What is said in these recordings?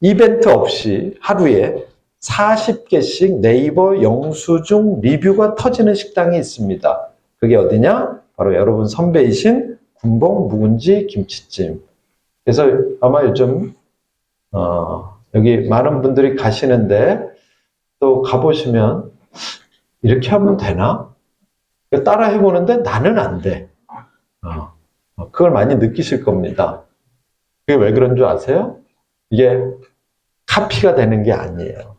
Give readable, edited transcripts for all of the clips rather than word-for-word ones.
이벤트 없이 하루에 40개씩 네이버 영수증 리뷰가 터지는 식당이 있습니다. 그게 어디냐? 바로 여러분 선배이신 군봉 묵은지 김치찜. 그래서 아마 요즘 여기 많은 분들이 가시는데 또 가보시면 이렇게 하면 되나? 따라 해보는데 나는 안 돼. 그걸 많이 느끼실 겁니다. 그게 왜 그런 줄 아세요? 이게 카피가 되는 게 아니에요.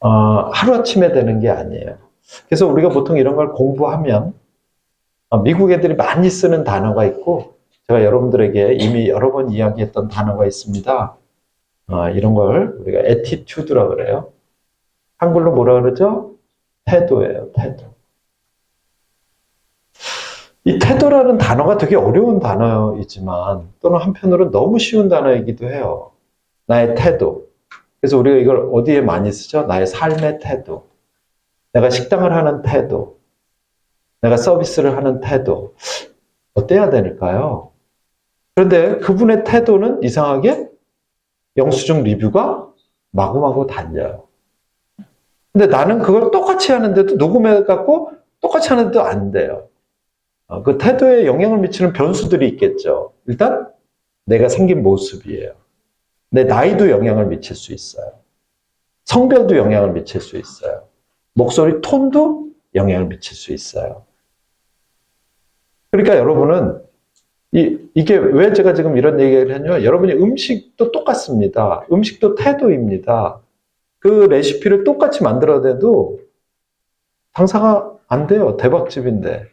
하루아침에 되는 게 아니에요. 그래서 우리가 보통 이런 걸 공부하면 미국 애들이 많이 쓰는 단어가 있고 제가 여러분들에게 이미 여러 번 이야기했던 단어가 있습니다. 이런 걸 우리가 애티튜드라고 그래요. 한글로 뭐라 그러죠? 태도예요. 태도. 이 태도라는 단어가 되게 어려운 단어이지만 또는 한편으로는 너무 쉬운 단어이기도 해요. 나의 태도. 그래서 우리가 이걸 어디에 많이 쓰죠? 나의 삶의 태도. 내가 식당을 하는 태도. 내가 서비스를 하는 태도. 어때야 될까요? 그런데 그분의 태도는 이상하게 영수증 리뷰가 마구마구 달려요. 근데 나는 그걸 똑같이 하는데도 녹음해갖고 똑같이 하는데도 안 돼요. 그 태도에 영향을 미치는 변수들이 있겠죠. 일단 내가 생긴 모습이에요. 내 나이도 영향을 미칠 수 있어요. 성별도 영향을 미칠 수 있어요. 목소리 톤도 영향을 미칠 수 있어요. 그러니까 여러분은 이게 왜 제가 지금 이런 얘기를 했냐면 여러분이 음식도 똑같습니다. 음식도 태도입니다. 그 레시피를 똑같이 만들어내도 장사가 안 돼요. 대박집인데.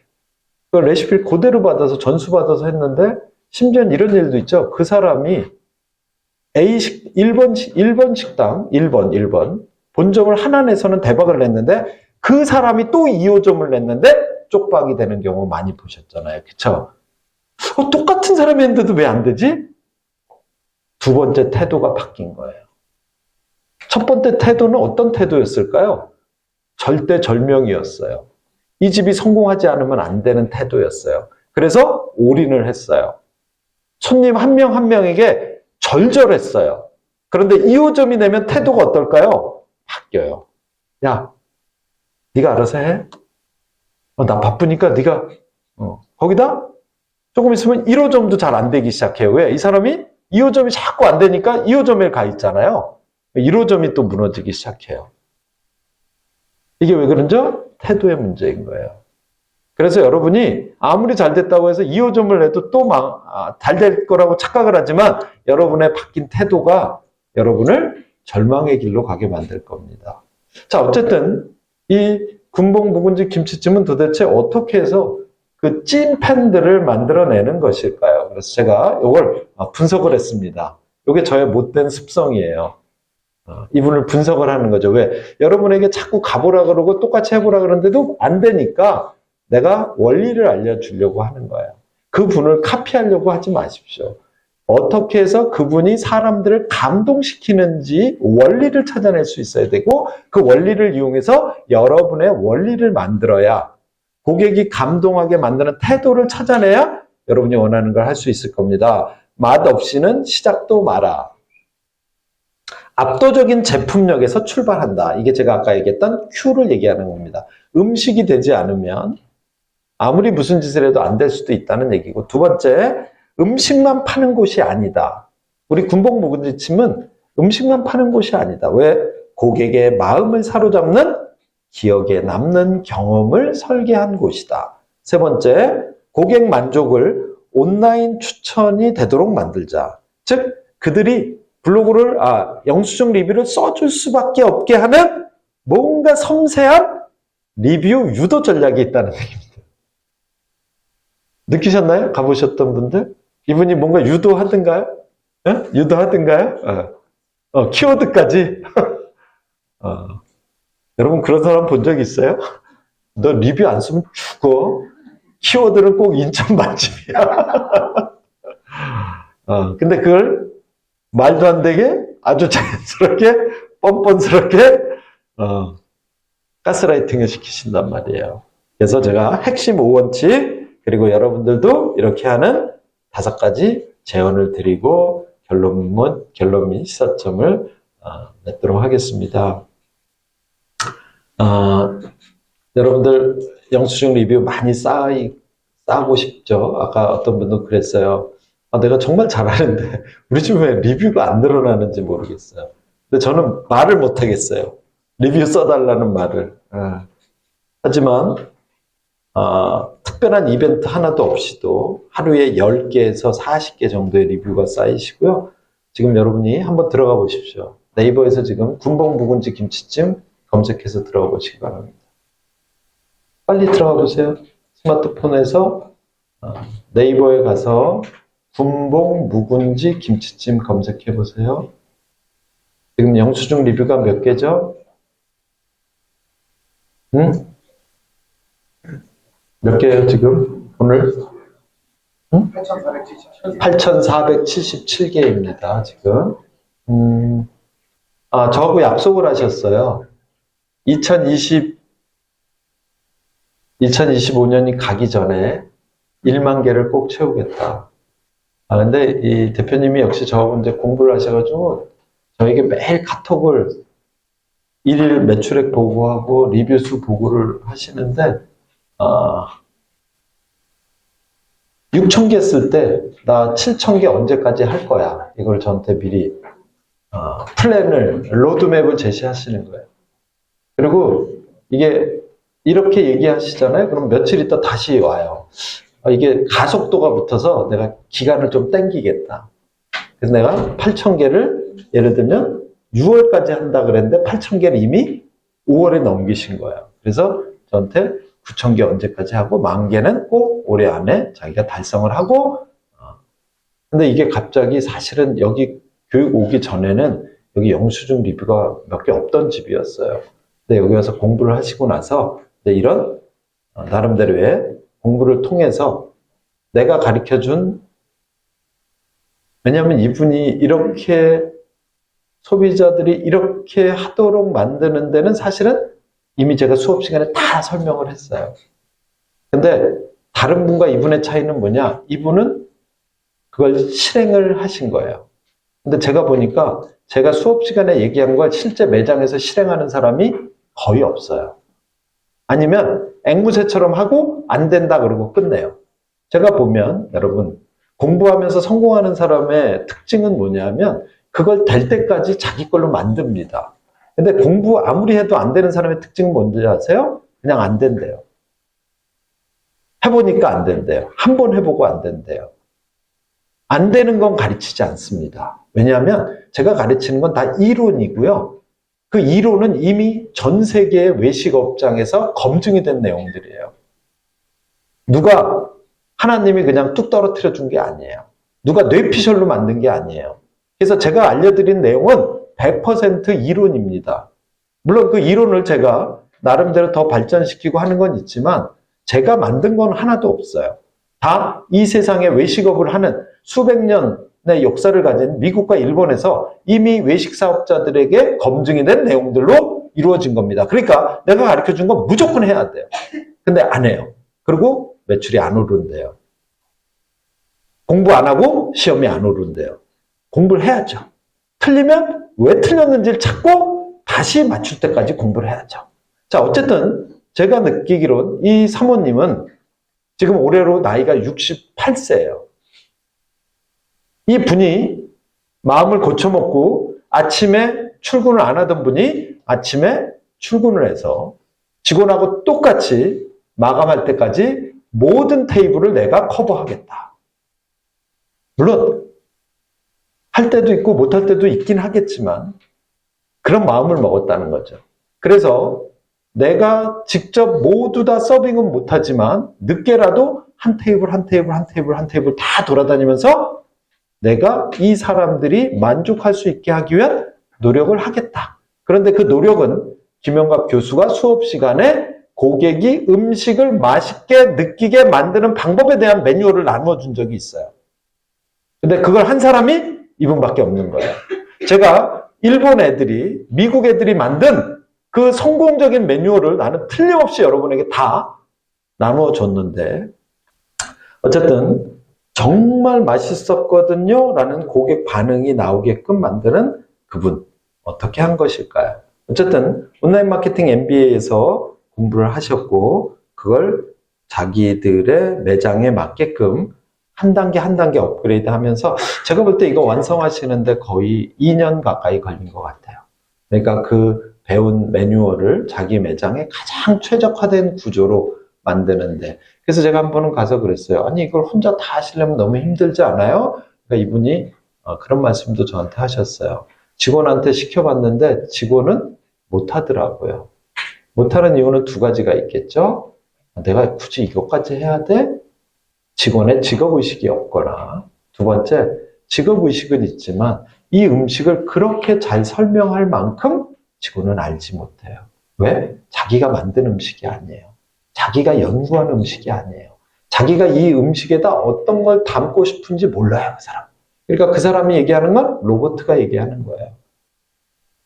그 레시피를 그대로 받아서 전수받아서 했는데 심지어는 이런 일도 있죠. 그 사람이 1번 식당 1번 본점을 하나 내서는 대박을 냈는데 그 사람이 또 2호점을 냈는데 쪽박이 되는 경우 많이 보셨잖아요. 그쵸? 똑같은 사람이 했는데도 왜 안 되지? 두 번째 태도가 바뀐 거예요. 첫 번째 태도는 어떤 태도였을까요? 절대절명이었어요. 이 집이 성공하지 않으면 안 되는 태도였어요. 그래서 올인을 했어요. 손님 한 명 한 명에게 절절했어요. 그런데 2호점이 되면 태도가 어떨까요? 바뀌어요. 야, 네가 알아서 해. 나 바쁘니까 네가 거기다 조금 있으면 1호점도 잘 안 되기 시작해요. 왜? 이 사람이 2호점이 자꾸 안 되니까 2호점에 가 있잖아요. 1호점이 또 무너지기 시작해요. 이게 왜 그런죠? 태도의 문제인 거예요. 그래서 여러분이 아무리 잘 됐다고 해서 2호점을 해도 또 잘 될 거라고 착각을 하지만 여러분의 바뀐 태도가 여러분을 절망의 길로 가게 만들 겁니다. 자, 어쨌든 이 군봉 묵은지 김치찜은 도대체 어떻게 해서 그 찐팬들을 만들어내는 것일까요? 그래서 제가 이걸 분석을 했습니다. 이게 저의 못된 습성이에요. 이분을 분석을 하는 거죠. 왜? 여러분에게 자꾸 가보라 그러고 똑같이 해보라 그러는데도 안 되니까 내가 원리를 알려주려고 하는 거예요. 그분을 카피하려고 하지 마십시오. 어떻게 해서 그분이 사람들을 감동시키는지 원리를 찾아낼 수 있어야 되고 그 원리를 이용해서 여러분의 원리를 만들어야 고객이 감동하게 만드는 태도를 찾아내야 여러분이 원하는 걸 할 수 있을 겁니다. 맛없이는 시작도 마라. 압도적인 제품력에서 출발한다. 이게 제가 아까 얘기했던 Q를 얘기하는 겁니다. 음식이 되지 않으면 아무리 무슨 짓을 해도 안 될 수도 있다는 얘기고, 두 번째, 음식만 파는 곳이 아니다. 우리 군봉 묵은지찜은 음식만 파는 곳이 아니다. 왜? 고객의 마음을 사로잡는 기억에 남는 경험을 설계한 곳이다. 세 번째, 고객 만족을 온라인 추천이 되도록 만들자. 즉, 그들이 블로그를, 영수증 리뷰를 써줄 수밖에 없게 하는 뭔가 섬세한 리뷰 유도 전략이 있다는 얘기입니다. 느끼셨나요? 가보셨던 분들? 이분이 뭔가 유도하던가요? 유도하던가요? 키워드까지? 여러분 그런 사람 본 적 있어요? 너 리뷰 안 쓰면 죽어. 키워드는 꼭 인천 맛집이야. 근데 그걸 말도 안 되게 아주 자연스럽게 뻔뻔스럽게 가스라이팅을 시키신단 말이에요. 그래서 제가 핵심 5원칙 그리고 여러분들도 이렇게 하는 5가지 제언을 드리고 결론민 시사점을 맺도록 하겠습니다. 여러분들 영수증 리뷰 많이 쌓고 싶죠? 아까 어떤 분도 그랬어요. 내가 정말 잘하는데 우리 집에 왜 리뷰가 안 늘어나는지 모르겠어요. 근데 저는 말을 못 하겠어요. 리뷰 써달라는 말을. 하지만 특별한 이벤트 하나도 없이도 하루에 10개에서 40개 정도의 리뷰가 쌓이시고요. 지금 여러분이 한번 들어가 보십시오. 네이버에서 지금 군복 묵은지 김치찜 검색해서 들어가 보시기 바랍니다. 빨리 들어가 보세요. 스마트폰에서 네이버에 가서 군복 묵은지 김치찜 검색해 보세요. 지금 영수증 리뷰가 몇 개죠? 몇 개예요 지금? 오늘? 8,477개입니다 지금. 저하고 약속을 하셨어요. 2025년이 가기 전에 1만 개를 꼭 채우겠다. 근데 이 대표님이 역시 저하고 이제 공부를 하셔가지고 저에게 매일 카톡을 일일 매출액 보고하고 리뷰수 보고를 하시는데 6,000개 쓸 때 나 7,000개 언제까지 할 거야. 이걸 저한테 미리 플랜을, 로드맵을 제시하시는 거예요. 그리고 이게 이렇게 얘기하시잖아요. 그럼 며칠 있다 다시 와요. 이게 가속도가 붙어서 내가 기간을 좀 땡기겠다. 그래서 내가 8,000개를 예를 들면 6월까지 한다 그랬는데 8,000개를 이미 5월에 넘기신 거예요. 그래서 저한테 9,000개 언제까지 하고 10,000개는 꼭 올해 안에 자기가 달성을 하고 근데 이게 갑자기 사실은 여기 교육 오기 전에는 여기 영수증 리뷰가 몇 개 없던 집이었어요. 근데 여기 와서 공부를 하시고 나서 이런 나름대로의 공부를 통해서 내가 가르쳐준 왜냐하면 이분이 이렇게 소비자들이 이렇게 하도록 만드는 데는 사실은 이미 제가 수업 시간에 다 설명을 했어요. 근데 다른 분과 이분의 차이는 뭐냐? 이분은 그걸 실행을 하신 거예요. 근데 제가 보니까 제가 수업 시간에 얘기한 걸 실제 매장에서 실행하는 사람이 거의 없어요. 아니면 앵무새처럼 하고 안 된다 그러고 끝내요. 제가 보면 여러분 공부하면서 성공하는 사람의 특징은 뭐냐면 그걸 될 때까지 자기 걸로 만듭니다. 근데 공부 아무리 해도 안 되는 사람의 특징은 뭔지 아세요? 그냥 안 된대요. 해보니까 안 된대요. 한 번 해보고 안 된대요. 안 되는 건 가르치지 않습니다. 왜냐하면 제가 가르치는 건 다 이론이고요. 그 이론은 이미 전 세계의 외식업장에서 검증이 된 내용들이에요. 누가 하나님이 그냥 뚝 떨어뜨려 준 게 아니에요. 누가 뇌피셜로 만든 게 아니에요. 그래서 제가 알려드린 내용은 100% 이론입니다. 물론 그 이론을 제가 나름대로 더 발전시키고 하는 건 있지만 제가 만든 건 하나도 없어요. 다 이 세상에 외식업을 하는 수백 년의 역사를 가진 미국과 일본에서 이미 외식 사업자들에게 검증이 된 내용들로 이루어진 겁니다. 그러니까 내가 가르쳐준 건 무조건 해야 돼요. 근데 안 해요. 그리고 매출이 안 오른대요. 공부 안 하고 시험이 안 오른대요. 공부를 해야죠. 틀리면 왜 틀렸는지를 찾고 다시 맞출 때까지 공부를 해야죠. 자, 어쨌든 제가 느끼기론 이 사모님은 지금 올해로 나이가 68세예요. 이 분이 마음을 고쳐먹고 아침에 출근을 안 하던 분이 아침에 출근을 해서 직원하고 똑같이 마감할 때까지 모든 테이블을 내가 커버하겠다. 물론 할 때도 있고 못할 때도 있긴 하겠지만 그런 마음을 먹었다는 거죠. 그래서 내가 직접 모두 다 서빙은 못하지만 늦게라도 한 테이블 다 돌아다니면서 내가 이 사람들이 만족할 수 있게 하기 위한 노력을 하겠다. 그런데 그 노력은 김영갑 교수가 수업 시간에 고객이 음식을 맛있게 느끼게 만드는 방법에 대한 매뉴얼을 나눠준 적이 있어요. 근데 그걸 한 사람이 이분밖에 없는 거예요. 제가 일본 애들이, 미국 애들이 만든 그 성공적인 매뉴얼을 나는 틀림없이 여러분에게 다 나눠줬는데 어쨌든 정말 맛있었거든요 라는 고객 반응이 나오게끔 만드는 그분, 어떻게 한 것일까요? 어쨌든 온라인 마케팅 MBA에서 공부를 하셨고 그걸 자기들의 매장에 맞게끔 한 단계 한 단계 업그레이드 하면서 제가 볼 때 이거 완성하시는데 거의 2년 가까이 걸린 것 같아요. 그러니까 그 배운 매뉴얼을 자기 매장에 가장 최적화된 구조로 만드는데, 그래서 제가 한 번은 가서 그랬어요. 아니 이걸 혼자 다 하시려면 너무 힘들지 않아요? 그러니까 이분이 그런 말씀도 저한테 하셨어요. 직원한테 시켜봤는데 직원은 못하더라고요. 못하는 이유는 두 가지가 있겠죠. 내가 굳이 이것까지 해야 돼? 직원의 직업의식이 없거나, 두 번째, 직업의식은 있지만 이 음식을 그렇게 잘 설명할 만큼 직원은 알지 못해요. 왜? 자기가 만든 음식이 아니에요. 자기가 연구한 음식이 아니에요. 자기가 이 음식에다 어떤 걸 담고 싶은지 몰라요, 그 사람. 그러니까 그 사람이 얘기하는 건 로봇가 얘기하는 거예요.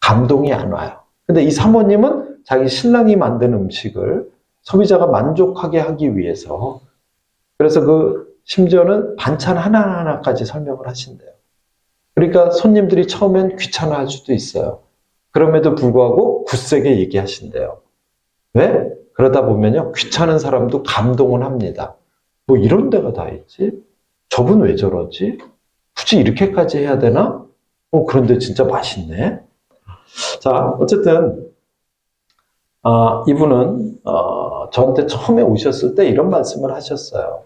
감동이 안 와요. 근데 이 사모님은 자기 신랑이 만든 음식을 소비자가 만족하게 하기 위해서, 그래서 심지어는 반찬 하나하나까지 설명을 하신대요. 그러니까 손님들이 처음엔 귀찮아할 수도 있어요. 그럼에도 불구하고 굳세게 얘기하신대요. 왜? 그러다 보면요, 귀찮은 사람도 감동을 합니다. 뭐 이런 데가 다 있지? 저분 왜 저러지? 굳이 이렇게까지 해야 되나? 그런데 진짜 맛있네. 자, 어쨌든 이분은 저한테 처음에 오셨을 때 이런 말씀을 하셨어요.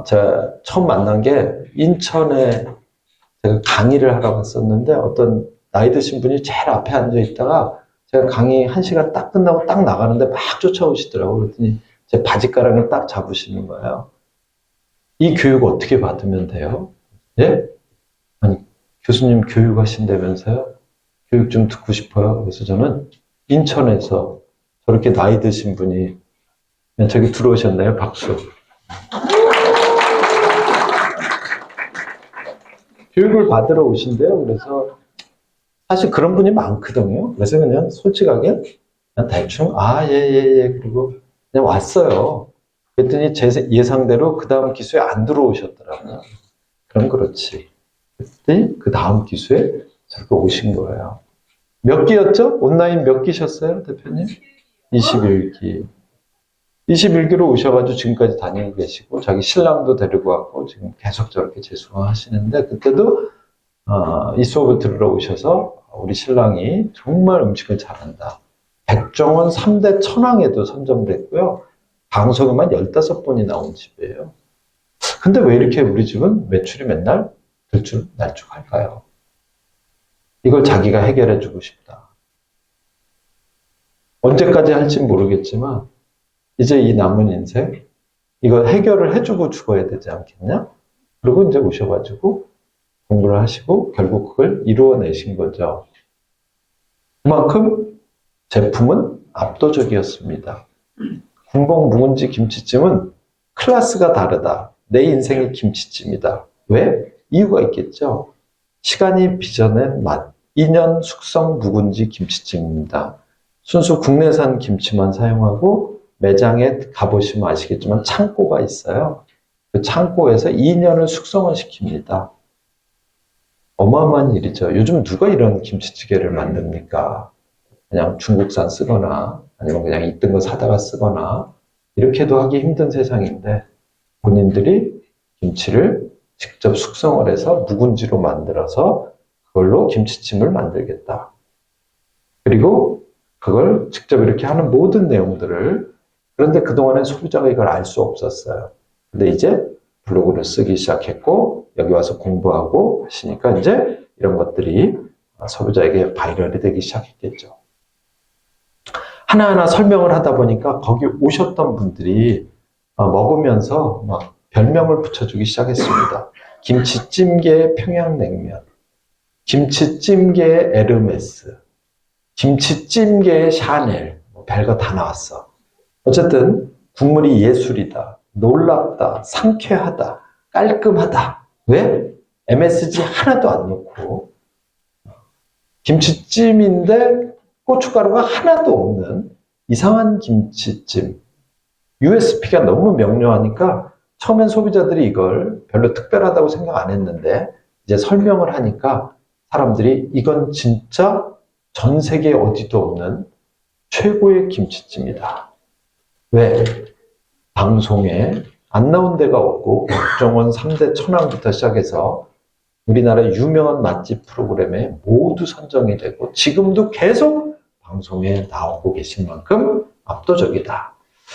제가 처음 만난 게 인천에 제가 강의를 하러 갔었는데 어떤 나이 드신 분이 제일 앞에 앉아 있다가 제가 강의 1시간 딱 끝나고 딱 나가는데 막 쫓아오시더라고요. 그랬더니 제 바지가랑을 딱 잡으시는 거예요. 이 교육 어떻게 받으면 돼요? 예? 아니, 교수님 교육하신다면서요? 교육 좀 듣고 싶어요. 그래서 저는 인천에서 저렇게 나이 드신 분이 그냥 저기 들어오셨나요? 박수. 교육을 받으러 오신대요. 그래서 사실 그런 분이 많거든요. 그래서 그냥 솔직하게 그냥 대충 예. 그리고 그냥 왔어요. 그랬더니 제 예상대로 그 다음 기수에 안 들어오셨더라고요. 그럼 그렇지. 그랬더니 그 다음 기수에 저렇게 오신 거예요. 몇 기였죠? 온라인 몇 기셨어요, 대표님? 21기. 21기로 오셔가지고 지금까지 다니고 계시고, 자기 신랑도 데리고 왔고, 지금 계속 저렇게 재수강 하시는데, 그때도, 이 수업을 들으러 오셔서, 우리 신랑이 정말 음식을 잘한다. 백종원 3대 천왕에도 선정됐고요. 방송에만 15번이 나온 집이에요. 근데 왜 이렇게 우리 집은 매출이 맨날 들쭉날쭉할까요? 이걸 자기가 해결해주고 싶다. 언제까지 할진 모르겠지만 이제 이 남은 인생 이걸 해결을 해주고 죽어야 되지 않겠냐? 그리고 이제 오셔가지고 공부를 하시고 결국 그걸 이루어내신 거죠. 그만큼 제품은 압도적이었습니다. 군복 묵은지 김치찜은 클래스가 다르다. 내 인생의 김치찜이다. 왜? 이유가 있겠죠. 시간이 빚어낸 맛. 2년 숙성 묵은지 김치찜입니다. 순수 국내산 김치만 사용하고 매장에 가보시면 아시겠지만 창고가 있어요. 그 창고에서 2년을 숙성을 시킵니다. 어마어마한 일이죠. 요즘 누가 이런 김치찌개를 만듭니까? 그냥 중국산 쓰거나 아니면 그냥 있던 거 사다가 쓰거나 이렇게도 하기 힘든 세상인데 본인들이 김치를 직접 숙성을 해서 묵은지로 만들어서 그걸로 김치찜을 만들겠다. 그리고 그걸 직접 이렇게 하는 모든 내용들을, 그런데 그동안엔 소비자가 이걸 알 수 없었어요. 근데 이제 블로그를 쓰기 시작했고 여기 와서 공부하고 하시니까 이제 이런 것들이 소비자에게 바이럴이 되기 시작했겠죠. 하나하나 설명을 하다 보니까 거기 오셨던 분들이 먹으면서 막 별명을 붙여주기 시작했습니다. 김치찜계의 평양냉면, 김치찜계의 에르메스, 김치찜계의 샤넬, 별거 다 나왔어. 어쨌든 국물이 예술이다, 놀랍다, 상쾌하다, 깔끔하다. 왜? MSG 하나도 안 넣고 김치찜인데 고춧가루가 하나도 없는 이상한 김치찜. USP가 너무 명료하니까 처음엔 소비자들이 이걸 별로 특별하다고 생각 안 했는데 이제 설명을 하니까 사람들이 이건 진짜 전 세계 어디도 없는 최고의 김치찜이다. 왜? 방송에 안 나온 데가 없고 국정원 3대 천왕부터 시작해서 우리나라 유명한 맛집 프로그램에 모두 선정이 되고 지금도 계속 방송에 나오고 계신 만큼 압도적이다.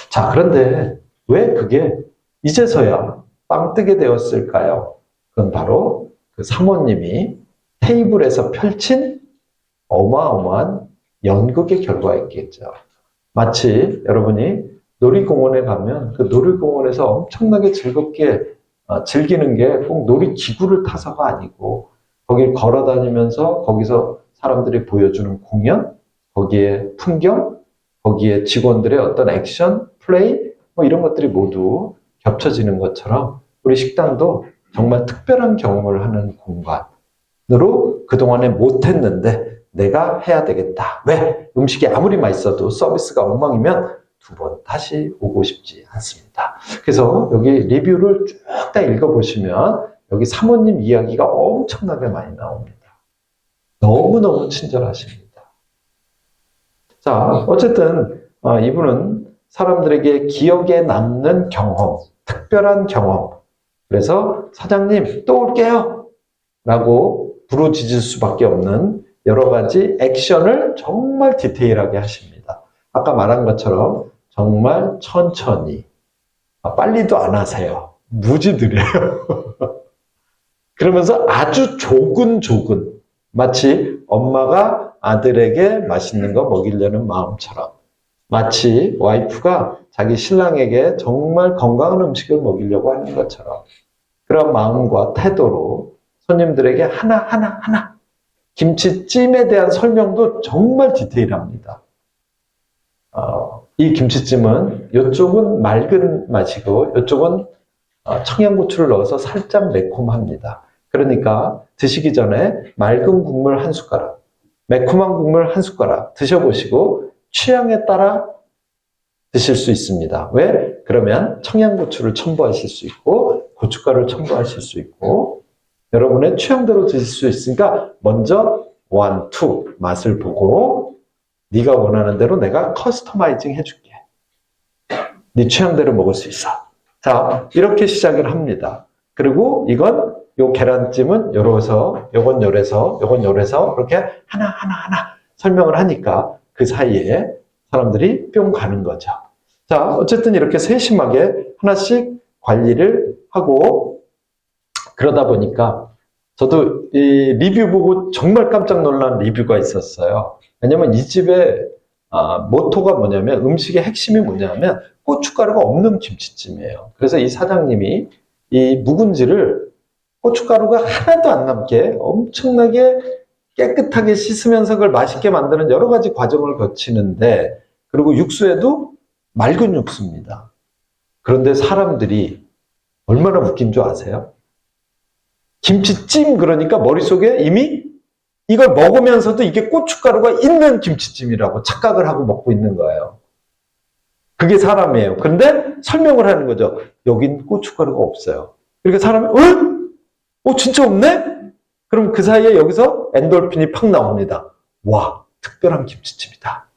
자, 그런데 왜 그게 이제서야 빵 뜨게 되었을까요? 그건 바로 그 사모님이 테이블에서 펼친 어마어마한 연극의 결과였겠죠. 마치 여러분이 놀이공원에 가면 그 놀이공원에서 엄청나게 즐겁게 즐기는 게 꼭 놀이기구를 타서가 아니고 거길 걸어 다니면서 거기서 사람들이 보여주는 공연, 거기에 풍경, 거기에 직원들의 어떤 액션, 플레이 뭐 이런 것들이 모두 겹쳐지는 것처럼 우리 식당도 정말 특별한 경험을 하는 공간으로 그동안에 못했는데 내가 해야 되겠다. 왜? 음식이 아무리 맛있어도 서비스가 엉망이면 두 번 다시 오고 싶지 않습니다. 그래서 여기 리뷰를 쭉 다 읽어보시면 여기 사모님 이야기가 엄청나게 많이 나옵니다. 너무너무 친절하십니다. 자, 어쨌든 이분은 사람들에게 기억에 남는 경험, 특별한 경험. 그래서 사장님 또 올게요 라고 부르짖을 수밖에 없는 여러 가지 액션을 정말 디테일하게 하십니다. 아까 말한 것처럼 정말 천천히, 빨리도 안 하세요. 무지 느려요. 그러면서 아주 조근조근, 마치 엄마가 아들에게 맛있는 거 먹이려는 마음처럼, 마치 와이프가 자기 신랑에게 정말 건강한 음식을 먹이려고 하는 것처럼 그런 마음과 태도로 손님들에게 하나 김치찜에 대한 설명도 정말 디테일합니다. 이 김치찜은 이쪽은 맑은 맛이고 이쪽은 청양고추를 넣어서 살짝 매콤합니다. 그러니까 드시기 전에 맑은 국물 한 숟가락, 매콤한 국물 한 숟가락 드셔보시고 취향에 따라 드실 수 있습니다. 왜? 그러면 청양고추를 첨부하실 수 있고 고춧가루를 첨부하실 수 있고 여러분의 취향대로 드실 수 있으니까 먼저 1, 2 맛을 보고 네가 원하는 대로 내가 커스터마이징 해줄게. 네 취향대로 먹을 수 있어. 자, 이렇게 시작을 합니다. 그리고 이건 요 계란찜은 요래서 요건 요래서 요건 요래서 이렇게 하나 설명을 하니까 그 사이에 사람들이 뿅 가는 거죠. 자, 어쨌든 이렇게 세심하게 하나씩 관리를 하고 그러다 보니까 저도 이 리뷰 보고 정말 깜짝 놀란 리뷰가 있었어요. 왜냐면 이 집의 모토가 뭐냐면 음식의 핵심이 뭐냐면 고춧가루가 없는 김치찜이에요. 그래서 이 사장님이 이 묵은지를 고춧가루가 하나도 안 남게 엄청나게 깨끗하게 씻으면서 그걸 맛있게 만드는 여러 가지 과정을 거치는데 그리고 육수에도 맑은 육수입니다. 그런데 사람들이 얼마나 웃긴 줄 아세요? 김치찜 그러니까 머릿속에 이미 이걸 먹으면서도 이게 고춧가루가 있는 김치찜이라고 착각을 하고 먹고 있는 거예요. 그게 사람이에요. 그런데 설명을 하는 거죠. 여긴 고춧가루가 없어요. 그러니까 사람이 진짜 없네? 그럼 그 사이에 여기서 엔돌핀이 팍 나옵니다. 와, 특별한 김치찜이다.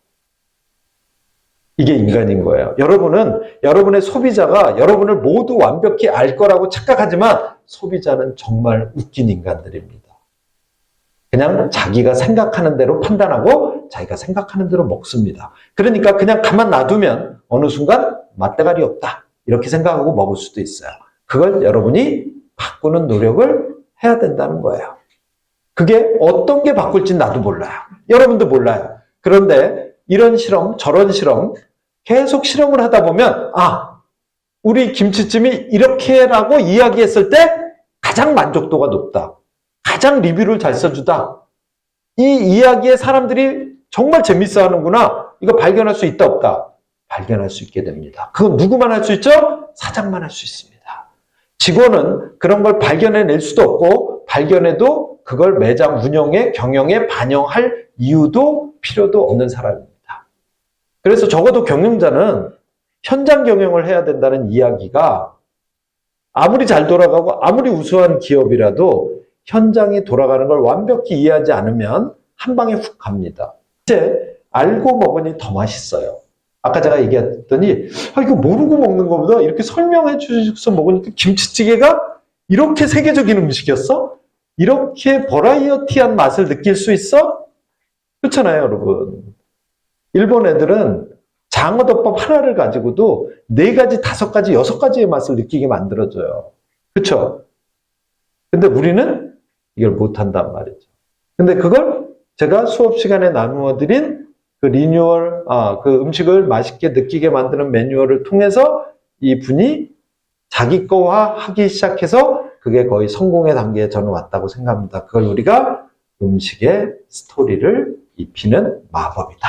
이게 인간인 거예요. 여러분은 여러분의 소비자가 여러분을 모두 완벽히 알 거라고 착각하지만 소비자는 정말 웃긴 인간들입니다. 그냥 자기가 생각하는 대로 판단하고 자기가 생각하는 대로 먹습니다. 그러니까 그냥 가만 놔두면 어느 순간 맛대가리 없다. 이렇게 생각하고 먹을 수도 있어요. 그걸 여러분이 바꾸는 노력을 해야 된다는 거예요. 그게 어떤 게 바꿀지 나도 몰라요. 여러분도 몰라요. 그런데 이런 실험, 저런 실험 계속 실험을 하다 보면 우리 김치찜이 이렇게라고 이야기했을 때 가장 만족도가 높다. 가장 리뷰를 잘 써주다. 이 이야기에 사람들이 정말 재밌어 하는구나. 이거 발견할 수 있다 없다. 발견할 수 있게 됩니다. 그건 누구만 할 수 있죠? 사장만 할 수 있습니다. 직원은 그런 걸 발견해낼 수도 없고 발견해도 그걸 매장 운영에 경영에 반영할 이유도 필요도 없는 사람입니다. 그래서 적어도 경영자는 현장 경영을 해야 된다는 이야기가 아무리 잘 돌아가고 아무리 우수한 기업이라도 현장이 돌아가는 걸 완벽히 이해하지 않으면 한 방에 훅 갑니다. 이제 알고 먹으니 더 맛있어요. 아까 제가 얘기했더니 이거 모르고 먹는 것보다 이렇게 설명해 주셔서 먹으니까 김치찌개가 이렇게 세계적인 음식이었어? 이렇게 버라이어티한 맛을 느낄 수 있어? 그렇잖아요, 여러분. 일본 애들은 장어덮밥 하나를 가지고도 4가지, 5가지, 6가지의 맛을 느끼게 만들어줘요. 그렇죠? 근데 우리는 이걸 못한단 말이죠. 근데 그걸 제가 수업 시간에 나누어 드린 그 리뉴얼, 그 음식을 맛있게 느끼게 만드는 매뉴얼을 통해서 이분이 자기 거화하기 시작해서 그게 거의 성공의 단계에 저는 왔다고 생각합니다. 그걸 우리가 음식에 스토리를 입히는 마법이다.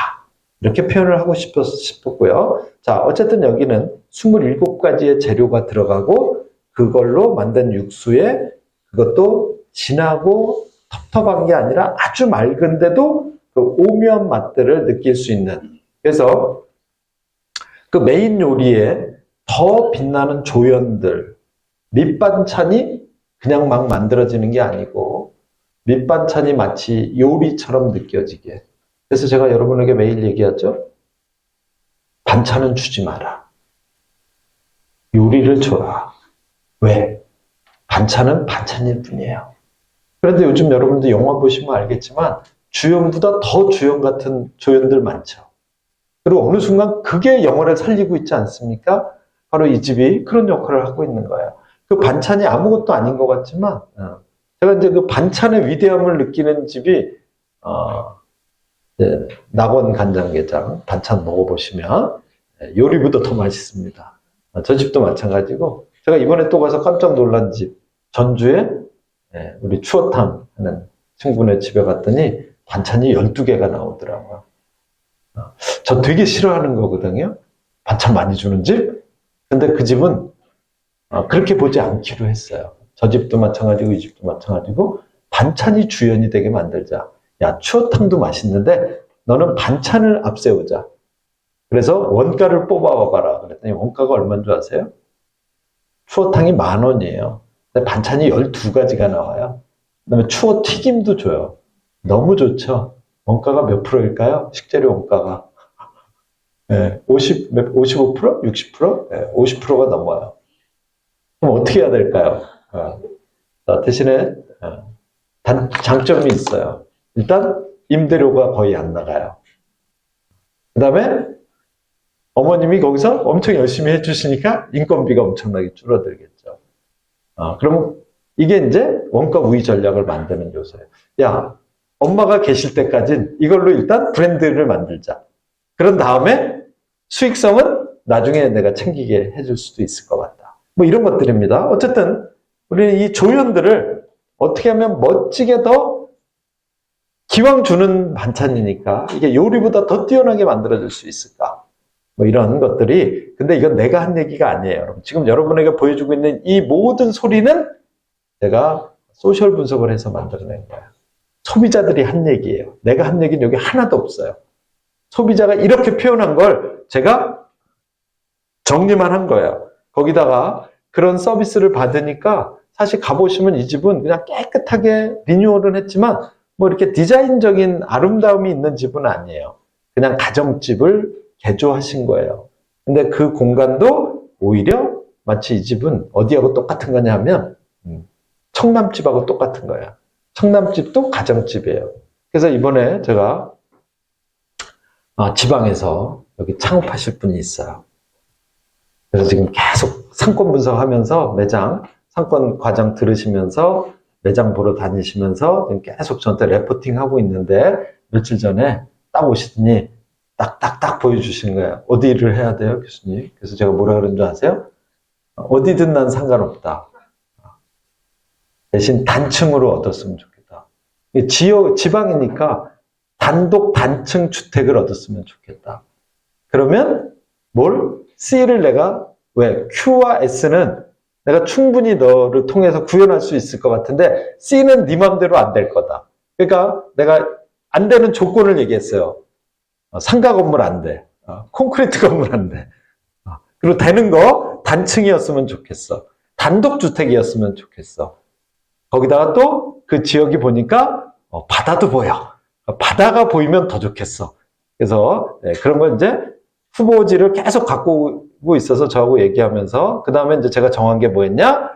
이렇게 표현을 하고 싶었고요. 자, 어쨌든 여기는 27가지의 재료가 들어가고 그걸로 만든 육수에 그것도 진하고 텁텁한 게 아니라 아주 맑은데도 그 오묘한 맛들을 느낄 수 있는. 그래서 그 메인 요리에 더 빛나는 조연들, 밑반찬이 그냥 막 만들어지는 게 아니고 밑반찬이 마치 요리처럼 느껴지게. 그래서 제가 여러분에게 매일 얘기하죠. 반찬은 주지 마라. 요리를 줘라. 왜? 반찬은 반찬일 뿐이에요. 그런데 요즘 여러분들 영화 보시면 알겠지만 주연보다 더 주연 같은 조연들 많죠. 그리고 어느 순간 그게 영화를 살리고 있지 않습니까? 바로 이 집이 그런 역할을 하고 있는 거예요. 그 반찬이 아무것도 아닌 것 같지만 제가 이제 그 반찬의 위대함을 느끼는 집이 낙원 간장게장 반찬 먹어보시면 요리보다 더 맛있습니다. 저 집도 마찬가지고 제가 이번에 또 가서 깜짝 놀란 집 전주에 우리 추어탕 하는 친구네 집에 갔더니 반찬이 12개가 나오더라고요. 저 되게 싫어하는 거거든요. 반찬 많이 주는 집. 근데 그 집은 그렇게 보지 않기로 했어요. 저 집도 마찬가지고 이 집도 마찬가지고 반찬이 주연이 되게 만들자. 야, 추어탕도 맛있는데 너는 반찬을 앞세우자. 그래서 원가를 뽑아와봐라. 그랬더니 원가가 얼마인 줄 아세요? 추어탕이 10,000원이에요. 근데 반찬이 12가지가 나와요. 그다음에 추어 튀김도 줘요. 너무 좋죠? 원가가 몇 프로일까요? 식재료 원가가. 55%? 60%? 50%가 넘어요. 그럼 어떻게 해야 될까요? 대신에 장점이 있어요. 일단 임대료가 거의 안 나가요. 그 다음에 어머님이 거기서 엄청 열심히 해주시니까 인건비가 엄청나게 줄어들겠죠. 그러면 이게 이제 원가 우위 전략을 만드는 요소예요. 야, 엄마가 계실 때까진 이걸로 일단 브랜드를 만들자. 그런 다음에 수익성은 나중에 내가 챙기게 해줄 수도 있을 것 같다. 뭐 이런 것들입니다. 어쨌든 우리는 이 조연들을 어떻게 하면 멋지게 더 기왕 주는 반찬이니까 이게 요리보다 더 뛰어나게 만들어줄 수 있을까? 뭐 이런 것들이. 근데 이건 내가 한 얘기가 아니에요. 여러분. 지금 여러분에게 보여주고 있는 이 모든 소리는 제가 소셜 분석을 해서 만들어낸 거예요. 소비자들이 한 얘기예요. 내가 한 얘기는 여기 하나도 없어요. 소비자가 이렇게 표현한 걸 제가 정리만 한 거예요. 거기다가 그런 서비스를 받으니까 사실 가보시면 이 집은 그냥 깨끗하게 리뉴얼은 했지만 뭐 이렇게 디자인적인 아름다움이 있는 집은 아니에요. 그냥 가정집을 개조하신 거예요. 근데 그 공간도 오히려 마치 이 집은 어디하고 똑같은 거냐 하면 청남집하고 똑같은 거예요. 청남집도 가정집이에요. 그래서 이번에 제가 지방에서 여기 창업하실 분이 있어요. 그래서 지금 계속 상권 분석하면서 매장, 상권 과정 들으시면서 매장 보러 다니시면서 계속 저한테 레포팅하고 있는데 며칠 전에 딱 오시더니 딱딱딱 보여주시는 거예요. 어디를 해야 돼요, 교수님? 그래서 제가 뭐라 그런 줄 아세요? 어디든 난 상관없다. 대신 단층으로 얻었으면 좋겠다. 지방이니까 단독 단층 주택을 얻었으면 좋겠다. 그러면 C를 내가 왜? Q와 S는 내가 충분히 너를 통해서 구현할 수 있을 것 같은데 C는 네 맘대로 안 될 거다. 그러니까 내가 안 되는 조건을 얘기했어요. 상가 건물 안 돼. 콘크리트 건물 안 돼. 그리고 되는 거 단층이었으면 좋겠어. 단독주택이었으면 좋겠어. 거기다가 또 그 지역이 보니까 바다도 보여. 바다가 보이면 더 좋겠어. 그래서 그런 걸 이제 후보지를 계속 갖고 있어서 저하고 얘기하면서 그 다음에 이제 제가 정한 게 뭐였냐?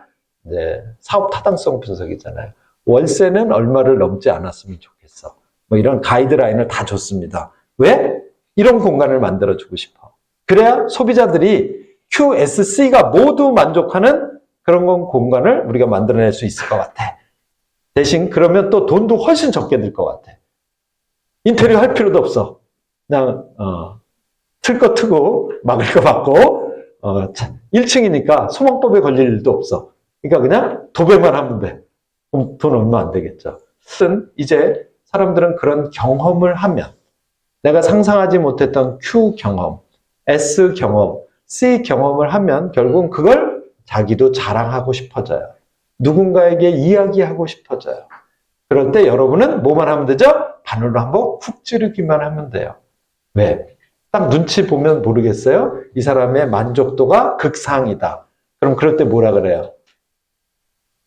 이제 사업 타당성 분석이잖아요. 월세는 얼마를 넘지 않았으면 좋겠어. 뭐 이런 가이드라인을 다 줬습니다. 왜? 이런 공간을 만들어주고 싶어. 그래야 소비자들이 QSC가 모두 만족하는 그런 공간을 우리가 만들어낼 수 있을 것 같아. 대신 그러면 또 돈도 훨씬 적게 들 것 같아. 인테리어 할 필요도 없어. 그냥 틀 거 트고 막을 거 막고 1층이니까 소방법에 걸릴 일도 없어. 그러니까 그냥 도배만 하면 돼. 그럼 돈 얼마 안 되겠죠. 이제 사람들은 그런 경험을 하면 내가 상상하지 못했던 Q 경험, S 경험, C 경험을 하면 결국은 그걸 자기도 자랑하고 싶어져요. 누군가에게 이야기하고 싶어져요. 그럴 때 여러분은 뭐만 하면 되죠? 바늘로 한번 훅 찌르기만 하면 돼요. 왜? 딱 눈치 보면 모르겠어요? 이 사람의 만족도가 극상이다. 그럼 그럴 때 뭐라 그래요?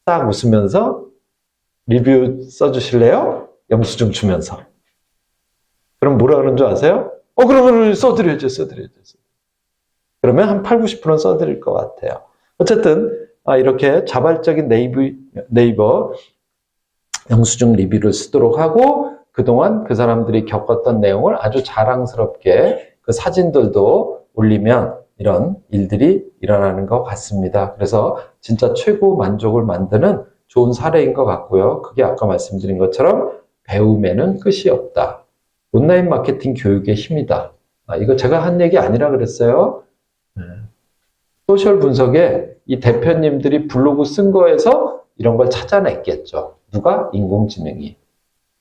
딱 웃으면서 리뷰 써주실래요? 영수증 주면서. 그럼 뭐라 그러는 줄 아세요? 그러면 써드려야죠. 그러면 한 8, 90%는 써드릴 것 같아요. 어쨌든 이렇게 자발적인 네이버 영수증 리뷰를 쓰도록 하고 그동안 그 사람들이 겪었던 내용을 아주 자랑스럽게 그 사진들도 올리면 이런 일들이 일어나는 것 같습니다. 그래서 진짜 최고 만족을 만드는 좋은 사례인 것 같고요. 그게 아까 말씀드린 것처럼 배움에는 끝이 없다. 온라인 마케팅 교육의 힘이다. 이거 제가 한 얘기 아니라 그랬어요. 소셜 분석에 이 대표님들이 블로그 쓴 거에서 이런 걸 찾아냈겠죠. 누가? 인공지능이.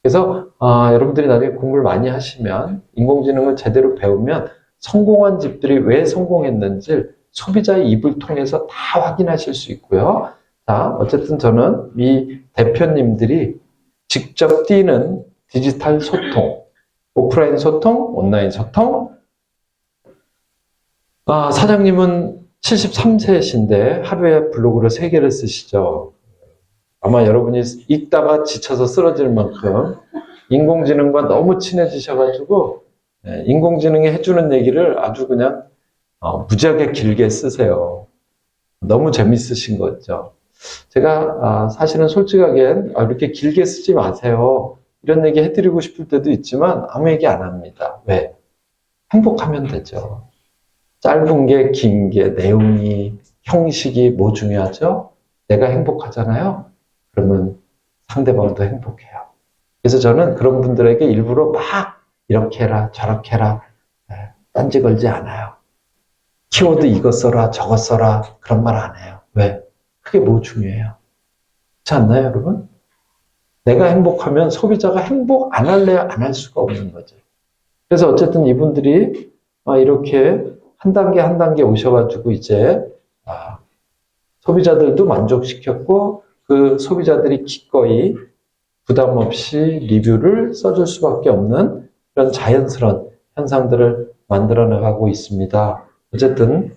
그래서 여러분들이 나중에 공부를 많이 하시면 인공지능을 제대로 배우면 성공한 집들이 왜 성공했는지 소비자의 입을 통해서 다 확인하실 수 있고요. 자, 어쨌든 저는 이 대표님들이 직접 뛰는 디지털 소통, 오프라인 소통, 온라인 소통. 사장님은 73세이신데 하루에 블로그를 3개를 쓰시죠. 아마 여러분이 읽다가 지쳐서 쓰러질 만큼 인공지능과 너무 친해지셔가지고 인공지능이 해주는 얘기를 아주 그냥 무지하게 길게 쓰세요. 너무 재밌으신 거죠. 제가 사실은 솔직하게 이렇게 길게 쓰지 마세요. 이런 얘기 해드리고 싶을 때도 있지만 아무 얘기 안 합니다. 왜? 행복하면 되죠. 짧은 게, 긴 게, 내용이, 형식이 뭐 중요하죠? 내가 행복하잖아요? 그러면 상대방도 행복해요. 그래서 저는 그런 분들에게 일부러 막 이렇게 해라, 저렇게 해라, 딴지 걸지 않아요. 키워드 이거 써라, 저거 써라, 그런 말 안 해요. 왜? 그게 뭐 중요해요? 그렇지 않나요, 여러분? 내가 행복하면 소비자가 행복 안 할래야 안 할 수가 없는 거죠. 그래서 어쨌든 이분들이 이렇게 한 단계 한 단계 오셔가지고 이제 소비자들도 만족시켰고 그 소비자들이 기꺼이 부담 없이 리뷰를 써줄 수밖에 없는 그런 자연스러운 현상들을 만들어 나가고 있습니다. 어쨌든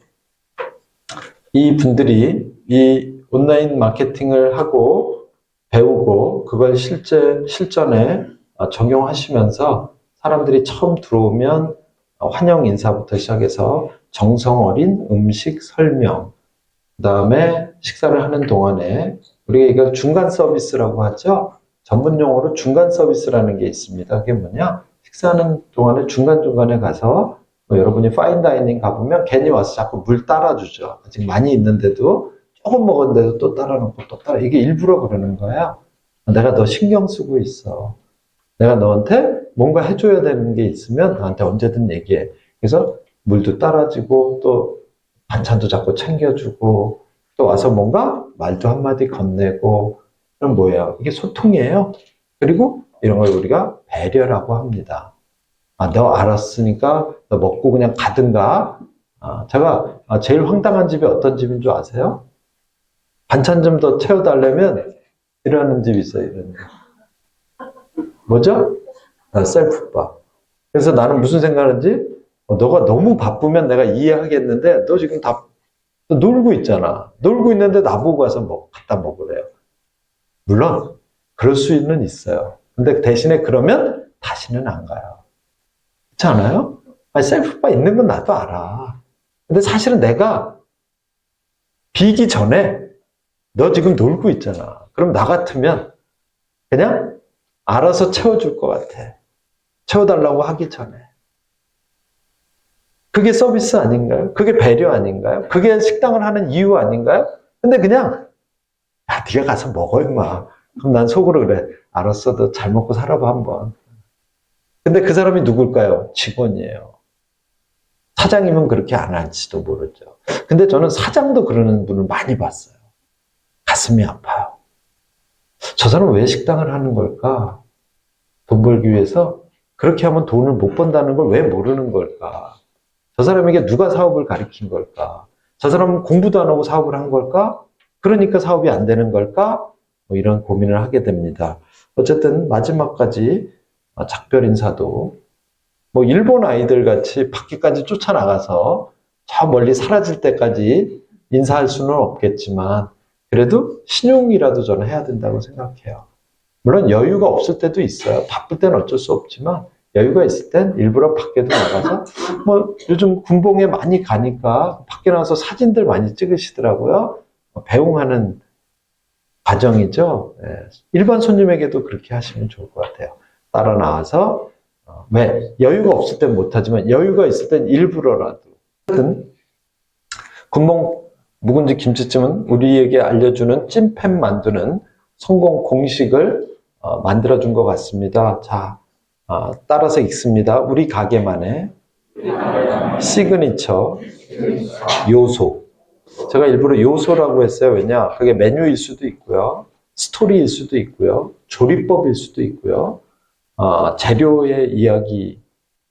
이 분들이 이 온라인 마케팅을 하고 배우고 그걸 실전에 적용하시면서 사람들이 처음 들어오면 환영 인사부터 시작해서 정성 어린 음식 설명, 그 다음에 식사를 하는 동안에 우리가 이걸 중간 서비스라고 하죠. 전문 용어로 중간 서비스라는 게 있습니다. 그게 뭐냐? 식사하는 동안에 중간중간에 가서 여러분이 파인다이닝 가보면 괜히 와서 자꾸 물 따라주죠. 아직 많이 있는데도 조금 먹었는데도 또 따라놓고 또 따라. 이게 일부러 그러는 거예요. 내가 너 신경 쓰고 있어. 내가 너한테 뭔가 해줘야 되는 게 있으면 나한테 언제든 얘기해. 그래서 물도 따라주고 또 반찬도 자꾸 챙겨주고 또 와서 뭔가 말도 한마디 건네고 그럼 뭐예요? 이게 소통이에요. 그리고 이런 걸 우리가 배려라고 합니다. 너 알았으니까 너 먹고 그냥 가든가. 제가 제일 황당한 집이 어떤 집인 줄 아세요? 반찬 좀 더 채워달라면 이러는 집이 있어요. 이런 집. 뭐죠? 셀프바. 그래서 나는 무슨 생각하는지 너가 너무 바쁘면 내가 이해하겠는데 너 지금 다 놀고 있잖아. 놀고 있는데 나보고 와서 뭐 갖다 먹으래요. 물론 그럴 수는 있어요. 근데 대신에 그러면 다시는 안 가요. 그렇지 않아요? 아니, 셀프바 있는 건 나도 알아. 근데 사실은 내가 비기 전에 너 지금 놀고 있잖아. 그럼 나 같으면 그냥 알아서 채워줄 것 같아. 채워달라고 하기 전에. 그게 서비스 아닌가요? 그게 배려 아닌가요? 그게 식당을 하는 이유 아닌가요? 근데 그냥 야, 네가 가서 먹어 임마. 그럼 난 속으로 그래. 알았어, 너 잘 먹고 살아봐 한번. 근데 그 사람이 누굴까요? 직원이에요. 사장이면 그렇게 안 할지도 모르죠. 근데 저는 사장도 그러는 분을 많이 봤어요. 가슴이 아파요. 저 사람은 왜 식당을 하는 걸까? 돈 벌기 위해서? 그렇게 하면 돈을 못 번다는 걸 왜 모르는 걸까? 저 사람에게 누가 사업을 가르친 걸까? 저 사람은 공부도 안 하고 사업을 한 걸까? 그러니까 사업이 안 되는 걸까? 뭐 이런 고민을 하게 됩니다. 어쨌든 마지막까지 작별 인사도 뭐 일본 아이들 같이 밖에까지 쫓아나가서 저 멀리 사라질 때까지 인사할 수는 없겠지만 그래도 신용이라도 저는 해야 된다고 생각해요. 물론 여유가 없을 때도 있어요. 바쁠 때는 어쩔 수 없지만 여유가 있을 땐 일부러 밖에도 나가서 뭐 요즘 군봉에 많이 가니까 밖에 나가서 사진들 많이 찍으시더라고요. 배웅하는 과정이죠. 일반 손님에게도 그렇게 하시면 좋을 것 같아요. 따라 나와서 왜 여유가 없을 땐 못하지만 여유가 있을 땐 일부러라도. 하여튼 군봉 묵은지 김치찜은 우리에게 알려주는 찐팬 만두는 성공 공식을 만들어준 것 같습니다. 자, 따라서 읽습니다. 우리 가게만의 시그니처 요소. 제가 일부러 요소라고 했어요. 왜냐? 그게 메뉴일 수도 있고요. 스토리일 수도 있고요. 조리법일 수도 있고요. 재료의 이야기,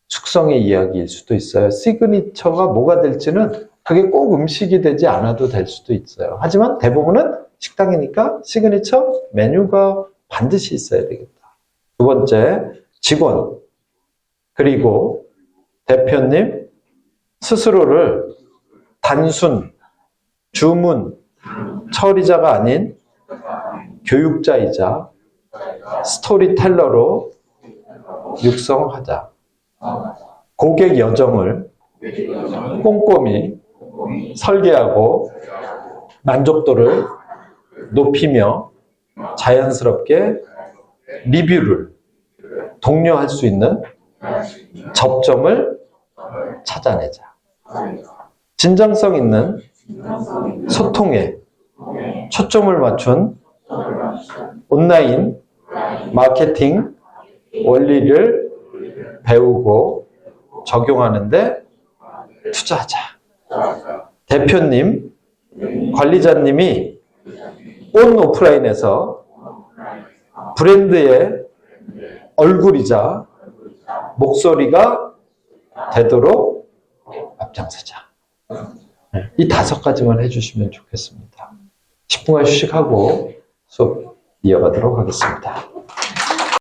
숙성의 이야기일 수도 있어요. 시그니처가 뭐가 될지는 그게 꼭 음식이 되지 않아도 될 수도 있어요. 하지만 대부분은 식당이니까 시그니처 메뉴가 반드시 있어야 되겠다. 두 번째, 직원, 그리고 대표님 스스로를 단순, 주문, 처리자가 아닌 교육자이자 스토리텔러로 육성하자. 고객 여정을 꼼꼼히 설계하고 만족도를 높이며 자연스럽게 리뷰를 독려할 수 있는 접점을 찾아내자. 진정성 있는 소통에 초점을 맞춘 온라인 마케팅 원리를 배우고 적용하는데 투자하자. 대표님, 관리자님이 온 오프라인에서 브랜드의 얼굴이자 목소리가 되도록 앞장서자. 이 5가지만 해주시면 좋겠습니다. 10분간 휴식하고 수업 이어가도록 하겠습니다.